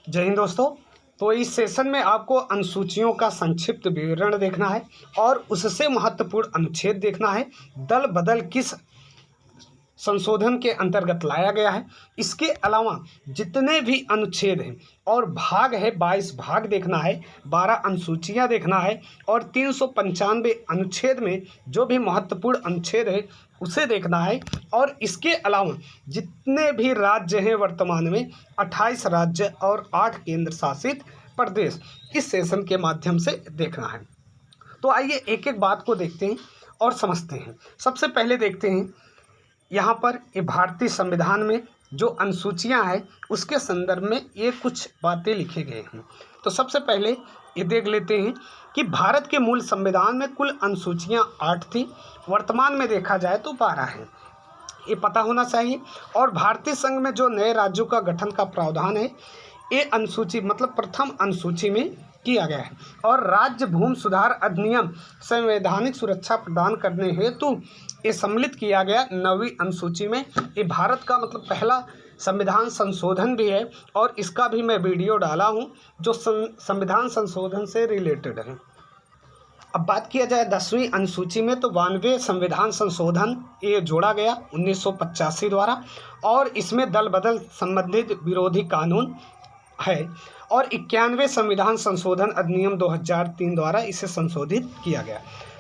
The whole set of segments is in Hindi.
जय हिंद दोस्तों। तो इस सेशन में आपको अनुसूचियों का संक्षिप्त विवरण देखना है और उससे महत्वपूर्ण अनुच्छेद देखना है। दल बदल किस संशोधन के अंतर्गत लाया गया है। इसके अलावा जितने भी अनुच्छेद हैं और भाग है 22 भाग देखना है, 12 अनुसूचियां देखना है और 395 अनुच्छेद में जो भी महत्वपूर्ण अनुच्छेद है उसे देखना है। और इसके अलावा जितने भी राज्य हैं वर्तमान में 28 राज्य और 8 केंद्र शासित प्रदेश इस सेशन के माध्यम से देखना है। तो आइए एक एक बात को देखते हैं और समझते हैं। सबसे पहले देखते हैं यहाँ पर ये भारतीय संविधान में जो अनुसूचियाँ हैं उसके संदर्भ में ये कुछ बातें लिखे गए हैं। तो सबसे पहले ये देख लेते हैं कि भारत के मूल संविधान में कुल अनुसूचियाँ 8 थी, वर्तमान में देखा जाए तो 12 हैं, ये पता होना चाहिए। और भारतीय संघ में जो नए राज्यों का गठन का प्रावधान है ये अनुसूची मतलब प्रथम अनुसूची में किया गया है। और राज्य भूमि सुधार अधिनियम संवैधानिक सुरक्षा प्रदान करने हेतु ये सम्मिलित किया गया 9वीं अनुसूची में। ये भारत का मतलब पहला संविधान संशोधन भी है और इसका भी मैं वीडियो डाला हूँ जो संविधान संशोधन से रिलेटेड है। अब बात किया जाए 10वीं अनुसूची में तो 92वें संविधान संशोधन ये जोड़ा गया 1985 द्वारा और इसमें दल बदल संबंधित विरोधी कानून है। और 91वें संविधान संशोधन अधिनियम 2003 द्वारा इसे संशोधित किया गया।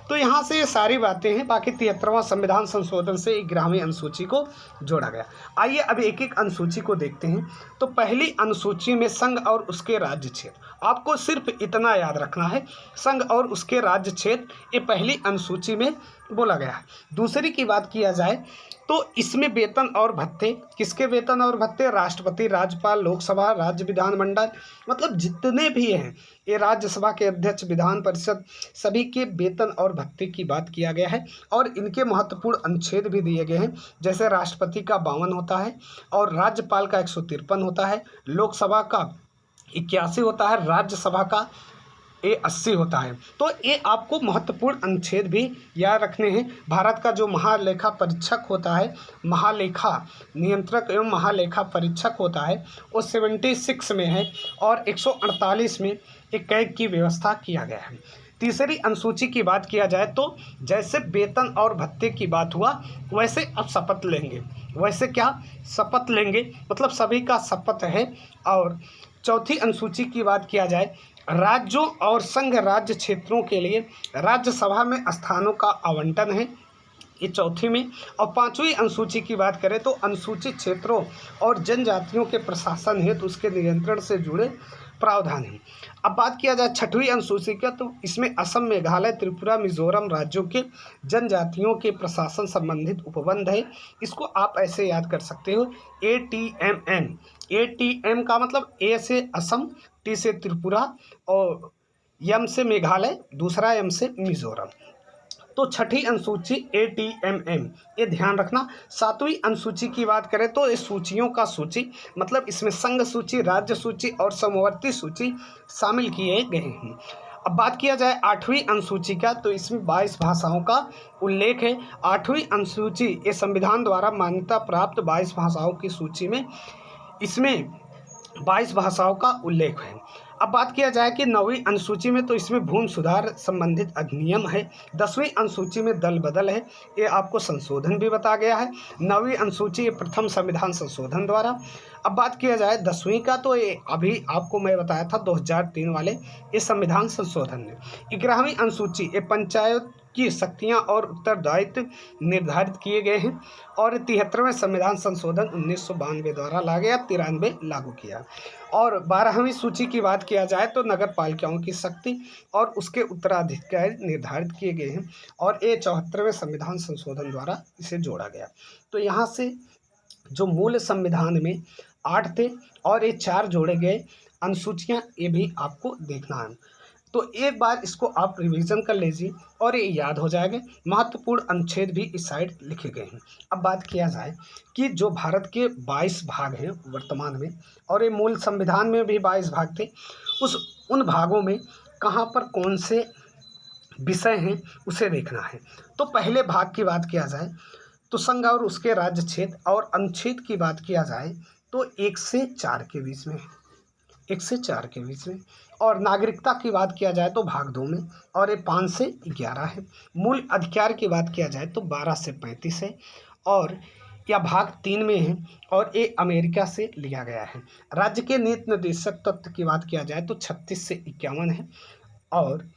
तो यहाँ से ये सारी बातें हैं। बाकी 73वां संविधान संशोधन से 11वीं अनुसूची को जोड़ा गया। आइए अब एक एक अनुसूची को देखते हैं। तो पहली अनुसूची में संघ और उसके राज्य क्षेत्र, आपको सिर्फ इतना याद रखना है, संघ और उसके राज्य क्षेत्र ये पहली अनुसूची में बोला गया है। दूसरी की बात किया जाए तो इसमें वेतन और भत्ते, किसके वेतन और भत्ते? राष्ट्रपति, राज्यपाल, लोकसभा, राज्य विधानमंडल, मतलब जितने भी हैं ये राज्यसभा के अध्यक्ष, विधान परिषद, सभी के वेतन और भत्ते की बात किया गया है। और इनके महत्वपूर्ण अनुच्छेद भी दिए गए हैं, जैसे राष्ट्रपति का 52 होता है और राज्यपाल का 153 होता है, लोकसभा का 81 होता है, राज्यसभा का ये 80 होता है। तो ये आपको महत्वपूर्ण अनुच्छेद भी याद रखने हैं। भारत का जो महालेखा परीक्षक होता है, महालेखा नियंत्रक एवं महालेखा परीक्षक होता है, वो 76 में है और 148 में एक कैग की व्यवस्था किया गया है। तीसरी अनुसूची की बात किया जाए तो जैसे वेतन और भत्ते की बात हुआ वैसे अब शपथ लेंगे। वैसे क्या शपथ लेंगे, मतलब सभी का शपथ है। और चौथी अनुसूची की बात किया जाए, राज्यों और संघ राज्य क्षेत्रों के लिए राज्यसभा में स्थानों का आवंटन है, ये चौथी में। और 5वीं अनुसूची की बात करें तो अनुसूचित क्षेत्रों और जनजातियों के प्रशासन हेतु उसके नियंत्रण से जुड़े प्रावधान है। अब बात किया जाए 6वीं अनुसूची का तो इसमें असम, मेघालय, त्रिपुरा, मिजोरम राज्यों के जनजातियों के प्रशासन संबंधित उपबंध है। इसको आप ऐसे याद कर सकते हो, ATMN। ATM का मतलब A से असम, T से त्रिपुरा और M से मेघालय, दूसरा M से मिजोरम। तो 6ठी अनुसूची ATMM, ये ध्यान रखना। 7वीं अनुसूची की बात करें तो इस सूचियों का सूची मतलब इसमें संघ सूची, राज्य सूची और समवर्ती सूची शामिल किए गए हैं। अब बात किया जाए 8वीं अनुसूची का तो इसमें 22 भाषाओं का उल्लेख है। 8वीं अनुसूची ये संविधान द्वारा मान्यता प्राप्त 22 भाषाओं की सूची में इसमें 22 भाषाओं का उल्लेख है। अब बात किया जाए कि 9वीं अनुसूची में तो इसमें भूमि सुधार संबंधित अधिनियम है। 10वीं अनुसूची में दल बदल है, ये आपको संशोधन भी बता गया है। 9वीं अनुसूची प्रथम संविधान संशोधन द्वारा। अब बात किया जाए 10वीं का तो ये अभी आपको मैं बताया था 2003 वाले ये संविधान संशोधन ने। 11वीं अनुसूची ये पंचायत की शक्तियाँ और उत्तरदायित्व निर्धारित किए गए हैं। और 73वें संविधान संशोधन 1992 द्वारा ला गया, 93 लागू किया। और 12वीं सूची की बात किया जाए तो नगर पालिकाओं की शक्ति और उसके उत्तराधिकारी निर्धारित किए गए हैं और ये 74वें संविधान संशोधन द्वारा इसे जोड़ा गया। तो यहाँ से जो मूल संविधान में 8 थे और ये 4 जोड़े गए अनुसूचियाँ, ये भी आपको देखना है। तो एक बार इसको आप रिवीजन कर लीजिए और ये याद हो जाएगा। महत्वपूर्ण अनुच्छेद भी इस साइड लिखे गए हैं। अब बात किया जाए कि जो भारत के 22 भाग हैं वर्तमान में और ये मूल संविधान में भी 22 भाग थे, उन भागों में कहाँ पर कौन से विषय हैं उसे देखना है। तो पहले भाग की बात किया जाए तो संघ और उसके राज्य क्षेत्र और अनुच्छेद की बात किया जाए तो 1 से 4 के बीच में 1 से 4 के बीच में। और नागरिकता की बात किया जाए तो भाग 2 में, और ये 5 से 11 है। मूल अधिकार की बात किया जाए तो 12 से 35 है, और या भाग 3 में है, और ये अमेरिका से लिया गया है। राज्य के नीति निर्देशक तत्व की बात किया जाए तो 36 से 51 है, और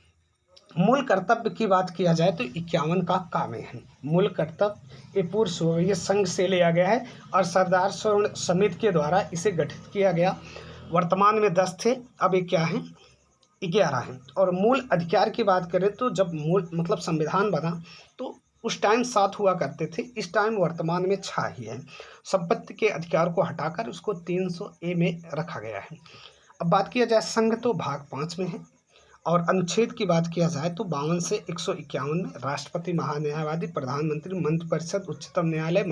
मूल कर्तव्य की बात किया जाए तो 51 का काम है। मूल कर्तव्य ये पूर्व सोवियत संघ से लिया गया है, और सरदार समिति के द्वारा इसे गठित किया गया। वर्तमान में 10 थे, अब ये क्या है, 11 हैं। और मूल अधिकार की बात करें तो जब मूल मतलब संविधान बना तो उस टाइम 7 हुआ करते थे, इस टाइम वर्तमान में 6 ही है। संपत्ति के अधिकार को हटाकर उसको 300A में रखा गया है। अब बात किया जाए संघ तो भाग 5 में है, और अनुच्छेद की बात किया जाए तो 52 से 151 में राष्ट्रपति, महान्यायवादी, प्रधानमंत्री, मंत्रिपरिषद, उच्चतम न्यायालय,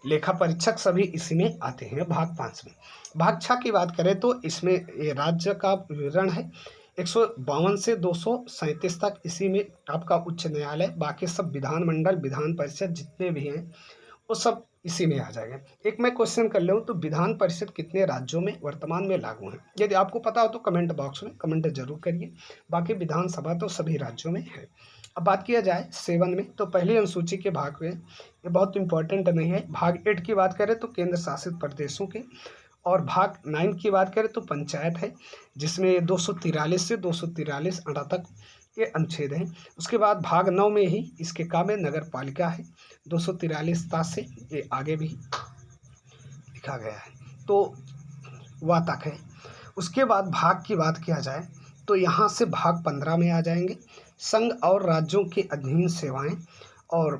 लेखा परीक्षक सभी इसी में आते हैं भाग 5 में। भाग 6 की बात करें तो इसमें ये राज्य का विवरण है। 152 से 237 तक इसी में आपका उच्च न्यायालय, बाकी सब विधानमंडल, विधान परिषद जितने भी हैं वो सब इसी में आ जाएगा। एक मैं क्वेश्चन कर लूँ तो विधान परिषद कितने राज्यों में वर्तमान में लागू है? यदि आपको पता हो तो कमेंट बॉक्स में कमेंट जरूर करिए। बाकी विधानसभा तो सभी राज्यों में है। अब बात किया जाए 7 में तो पहली अनुसूची के भाग में, ये बहुत इंपॉर्टेंट नहीं है। भाग 8 की बात करें तो केंद्र शासित प्रदेशों के, और भाग 9 की बात करें तो पंचायत है, जिसमें 243 से 243 अड़ा तक ये अनुच्छेद हैं। उसके बाद भाग 9 में ही इसके काम में नगर पालिका है, 243 से ये आगे भी लिखा गया है, तो वह तक है। उसके बाद भाग की बात किया जाए तो यहाँ से भाग 15 में आ जाएंगे संघ और राज्यों के अधीन सेवाएं, और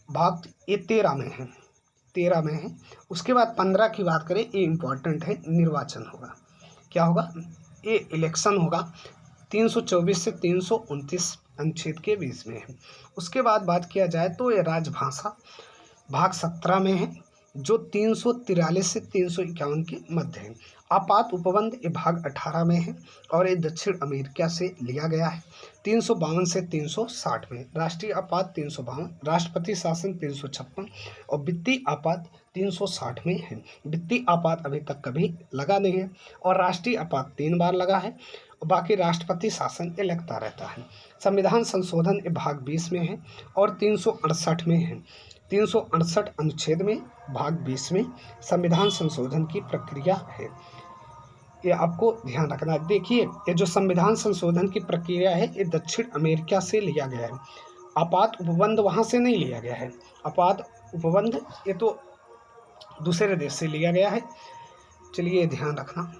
भाग ये 13 में है, 13 में है। उसके बाद 15 की बात करें, ये इम्पोर्टेंट है, निर्वाचन होगा। क्या होगा? ये इलेक्शन होगा, 324 से 329 अनुच्छेद के बीच में है। उसके बाद बात किया जाए तो ये राजभाषा भाग 17 में है, जो 343 से 351 के मध्य है। आपात उपबंध ये भाग 18 में है, और ये दक्षिण अमेरिका से लिया गया है। 352 से 360 में राष्ट्रीय आपात 352, राष्ट्रपति शासन 356, और वित्तीय आपात 360 में है। वित्तीय आपात अभी तक कभी लगा नहीं है, और राष्ट्रीय आपात 3 बार लगा है, और बाकी राष्ट्रपति शासन ये लगता रहता है। संविधान संशोधन ये भाग 20 में है, और 368 में है। 368 अनुच्छेद में भाग 20 में संविधान संशोधन की प्रक्रिया है, ये आपको ध्यान रखना है। देखिए, ये जो संविधान संशोधन की प्रक्रिया है ये दक्षिण अमेरिका से लिया गया है। आपात उपबंध वहाँ से नहीं लिया गया है, आपात उपबंध ये तो दूसरे देश से लिया गया है। चलिए ये ध्यान रखना।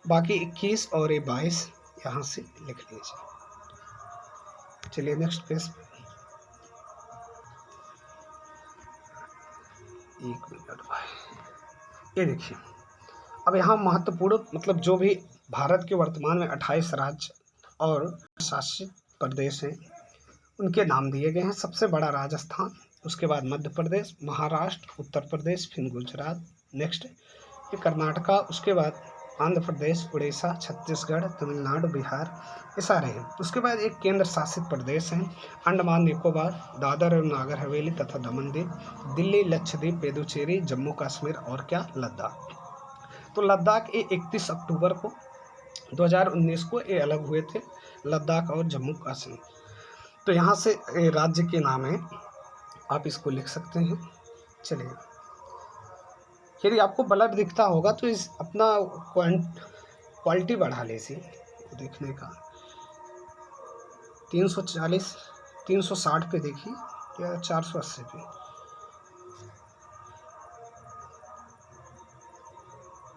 बाकी 21 और ये 22 यहाँ से लिख लीजिए। चलिए नेक्स्ट पेज पे, 1 मिनट भाई। ये देखिए, अब यहाँ महत्वपूर्ण मतलब जो भी भारत के वर्तमान में 28 राज्य और शासित प्रदेश हैं उनके नाम दिए गए हैं। सबसे बड़ा राजस्थान, उसके बाद मध्य प्रदेश, महाराष्ट्र, उत्तर प्रदेश, फिर गुजरात, नेक्स्ट ये कर्नाटका, उसके बाद आंध्र प्रदेश, उड़ीसा, छत्तीसगढ़, तमिलनाडु, बिहार, ये सारे हैं। उसके बाद एक केंद्र शासित प्रदेश हैं, अंडमान निकोबार, दादर और नागर हवेली तथा दमन दीव, दिल्ली, लक्षद्वीप, पुडुचेरी, जम्मू कश्मीर, और क्या, लद्दाख। तो लद्दाख ये 31 अक्टूबर को 2019 को ये अलग हुए थे, लद्दाख और जम्मू कश्मीर। तो यहाँ से राज्य के नाम है, आप इसको लिख सकते हैं। चलिए, यदि आपको बल्ब दिखता होगा तो इस अपना क्वालिटी बढ़ा लीजिए देखने का। 340 360 पे देखिए या 480 पे।